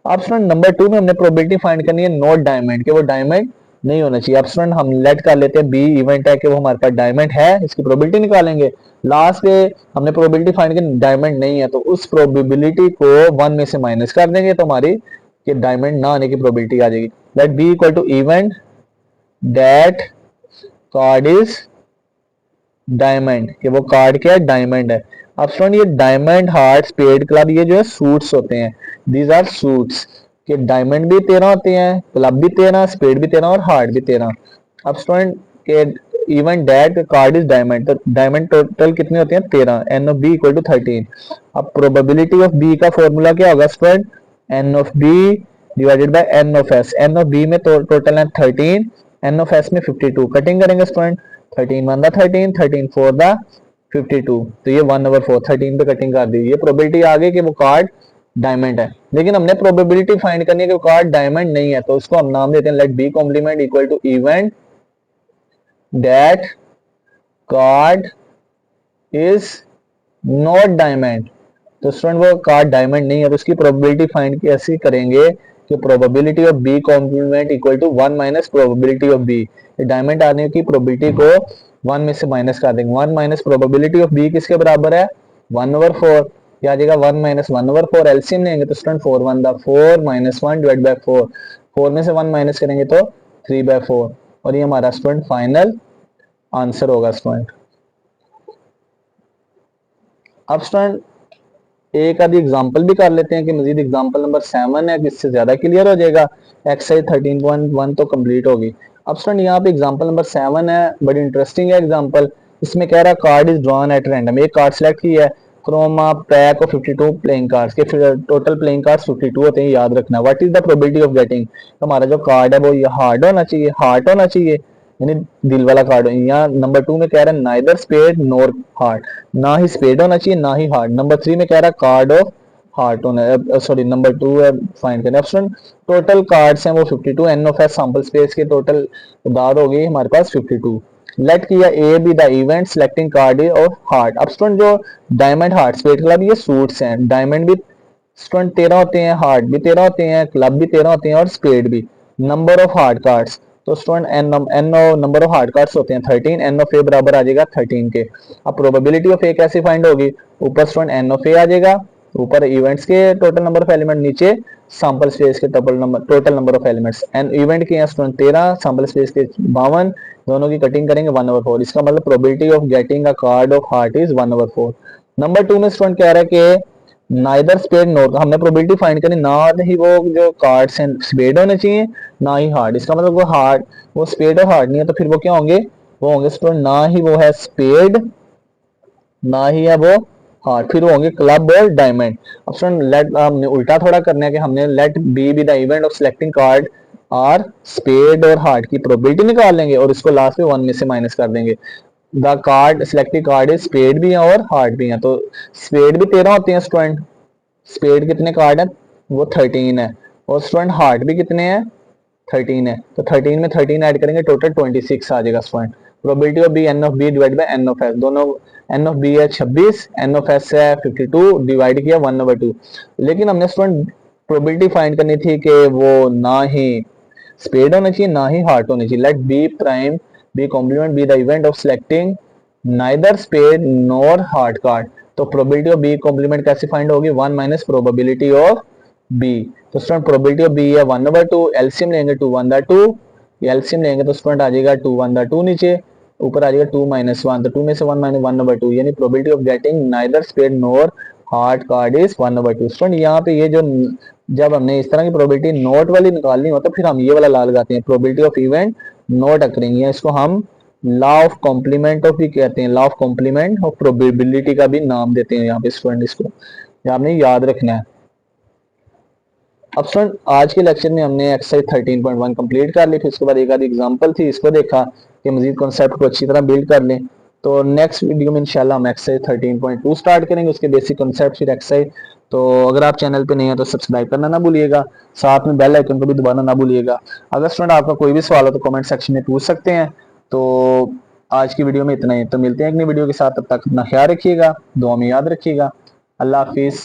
A: अब स्टूडेंट नंबर 2 में हमने प्रोबेबिलिटी फाइंड करनी है नॉट डायमंड, कि वो डायमंड नहीं होना चाहिए। अब स्टूडेंट हम लेट कर लेते हैं बी इवेंट है कि वो हमारे पास डायमंड है, इसकी प्रोबेबिलिटी निकालेंगे। लास्ट पे हमने प्रोबेबिलिटी फाइंड करनी डायमंड नहीं है, तो उस प्रोबेबिलिटी को 1 में से माइनस कर देंगे तो हमारी कि डायमंड ना आने की प्रोबेबिलिटी आ जाएगी। Let B equal to event that card is diamond, कि वो कार्ड क्या है, डायमंड है। अब स्टूडेंट ये डायमंड, हार्ट, स्पेड, क्लब, ये जो है सूट्स होते हैं, दीज आर सूट्स। कि डायमंड भी 13 होते हैं, क्लब भी 13, स्पेड भी 13 और हार्ट भी 13। अब स्टूडेंट के event that card is diamond, तो डायमंड टोटल कितने होते हैं 13, N of B equal to 13। अब प्रोबेबिलिटी ऑफ बी का फॉर्मूला क्या होगा student, N of B divided by N of S. N of B में टोटल है 13, एन ऑफ एस में 52, कटिंग करेंगे स्टूडेंट, 13 1 दा 13, 13 4 दा 52, तो ये 1/4, 13 पे कटिंग कर दी। ये प्रोबेबिलिटी आ गई कि वो कार्ड डायमंड है। लेकिन हमने प्रोबेबिलिटी फाइंड करनी है कि वो कार्ड डायमंड नहीं है, तो उसको हम नाम देते हैं let B complement equal to event that card is not diamond. तो स्टूडेंट वो कार्ड डायमंड नहीं है, तो उसकी प्रोबेबिलिटी फाइंड कैसे करेंगे कि probability of B complement equal to 1 minus probability of B. Diamond आने की प्रोबेबिलिटी को 1 में से माइनस कर देंगे। 1 माइनस प्रोबेबिलिटी ऑफ बी किसके बराबर है 1/4, क्या आ जाएगा 1 माइनस 1/4। एलसीएम लेंगे तो स्टूडेंट 4 1 दा 4 माइनस 1 डिवाइड बाय 4, 4 में से 1 माइनस करेंगे तो 3/4, और ये हमारा स्टूडेंट फाइनल आंसर होगा स्टूडेंट। अब स्टूडेंट एक आधी एग्जांपल भी कर लेते हैं कि मजीद एग्जांपल नंबर 7 है, इससे ज्यादा क्लियर हो जाएगा। एक्सरसाइज 13.1 तो कंप्लीट होगी। अब स्टूडेंट यहाँ पे एग्जांपल नंबर 7 है, बड़ी इंटरेस्टिंग है एग्जांपल। इसमें कह रहा है card is drawn at random, एक कार्ड सेलेक्ट की है from a pack of 52 playing cards, के टोटल प्लेइंग कार्ड्स 52 होते हैं, याद रखना। What is the probability of getting, हमारा जो कार्ड है वो ये हार्ड होना चाहिए, हार्ट होना चाहिए, यानी दिल वाला कार्ड। यहाँ नंबर 2 में कह रहा है नाइदर स्पेड नॉर हार्ट, ना ही स्पेड होना चाहिए ना ही हार्ट। नंबर 3 में कह रहा है कार्ड ऑफ हार्ट होना, सॉरी नंबर 2 है फाइंड करना। ऑप्शन टोटल कार्ड्स हैं वो 52, N of S sample space के टोटल तादाद हो गई हमारे पास 52। लेट किया A be the event selecting card of heart. अब स्टूडेंट जो डायमंड, हार्ट, स्पेड, क्लब ये सूट्स हैं। डायमंड भी स्टूडेंट 13 होते हैं, हार्ट भी 13 होते हैं, क्लब भी 13 होते हैं और स्पेड भी। नंबर ऑफ हार्ट कार्ड्स, तो student N number of heart cards होते हैं 13, एन ऑफ ए बराबर आ जाएगा 13 के। अब प्रोबेबिलिटी ऑफ ए कैसे फाइंड होगी, ऊपर स्टूडेंट एन ऑफ ए आ जाएगा, ऊपर इवेंट्स के टोटल नंबर ऑफ एलिमेंट, नीचे सैंपल स्पेस के total number of elements. An event के स्टूडेंट 13, सैंपल स्पेस के 52, दोनों की कटिंग करेंगे 1/4। इसका मतलब probability of getting a card of heart is 1/4। Number 2 में स्टूडेंट कह रहा है कि नाइदर स्पेड नोर, हमने प्रोबेबिलिटी फाइंड करनी, ना ही वो जो कार्ड्स हैं स्पेड होने चाहिए ना ही हार्ड। इसका मतलब वो हार्ड, वो स्पेड और हार्ड नहीं है, तो फिर वो क्या होंगे, वो होंगे स्टूडेंट ना ही वो है स्पेड ना ही है वो हार्ड, फिर वो होंगे क्लब और डायमंड। अब स्टूडेंट लेट हमने उल्टा थोड़ा करना है कि हमने let B the event of selecting card or spade और हार्ड की प्रोबेबिलिटी निकाल लेंगे और इसको लास्ट में 1 में से माइनस कर देंगे। The card selected card is spade भी है और हार्ड भी है, तो स्पेड भी 13 होते हैं स्टूडेंट। स्पेड कितने कार्ड है वो 13 है, और स्टूडेंट हार्ट भी कितने हैं, 13 है, तो 13 में 13 ऐड करेंगे टोटल 26 आ जाएगा student. Probability of B N of B divide by N of S, दोनों एन ऑफ बी है 26, एन ऑफ एस है 52, डिवाइड किया 1/2। लेकिन हमने स्टूडेंट प्रोबेबिलिटी फाइंड करनी थी कि वो ना ही स्पेड होना चाहिए ना ही हार्ट होनी चाहिए। Let B prime B complement be the event of selecting neither spade nor heart card. तो प्रोबेबिलिटी ऑफ बी कॉम्प्लीमेंट कैसे फाइंड होगी, 1 माइनस प्रोबेबिलिटी ऑफ बी। तो स्टूडेंट प्रोबेबिलिटी ऑफ बी है 1/2, एलसीएम लेंगे 2 1/2, एलसीएम लेंगे तो स्टूडेंट आ जाएगा 2 1/2 नीचे, ऊपर आ जाएगा 2 - 1, तो 2 में से 1 - 1/2, यानी probability of getting neither spade nor heart card is 1/2। Student यहाँ पे ये जो जब हमने इस तरह की प्रोबेबिलिटी नोट वाली निकालनी हो तो फिर हम ये वाला ला लगाते हैं, probability of event not occurring, इसको हम लॉ ऑफ कॉम्प्लीमेंट ऑफ भी कहते हैं, law of complement of probability का भी नाम देते हैं यहाँ पे स्टूडेंट, इसको आपने याद रखना है। अब स्टूडेंट आज के लेक्चर में हमने एक्सरसाइज 13.1 कंप्लीट कर ली, फिर उसके बाद एक आधी एग्जांपल थी, इसको देखा कि मजीद कॉन्सेप्ट को अच्छी तरह बिल्ड कर लें। तो नेक्स्ट वीडियो में इंशाल्लाह हम एक्सरसाइज 13.2 स्टार्ट करेंगे, उसके बेसिक कॉन्सेप्ट फिर एक्सरसाइज। तो अगर आप चैनल पे नहीं है तो सब्सक्राइब करना ना भूलिएगा, साथ में बेल आइकन को भी दबाना ना भूलिएगा। अगर स्टूडेंट आपका कोई भी सवाल हो तो कमेंट सेक्शन में पूछ सकते हैं। तो आज की वीडियो में इतना ही, तो मिलते हैं एक नई वीडियो के साथ, तब तक अपना ख्याल रखिएगा, दुआ में याद रखिएगा। अल्लाह हाफिज़।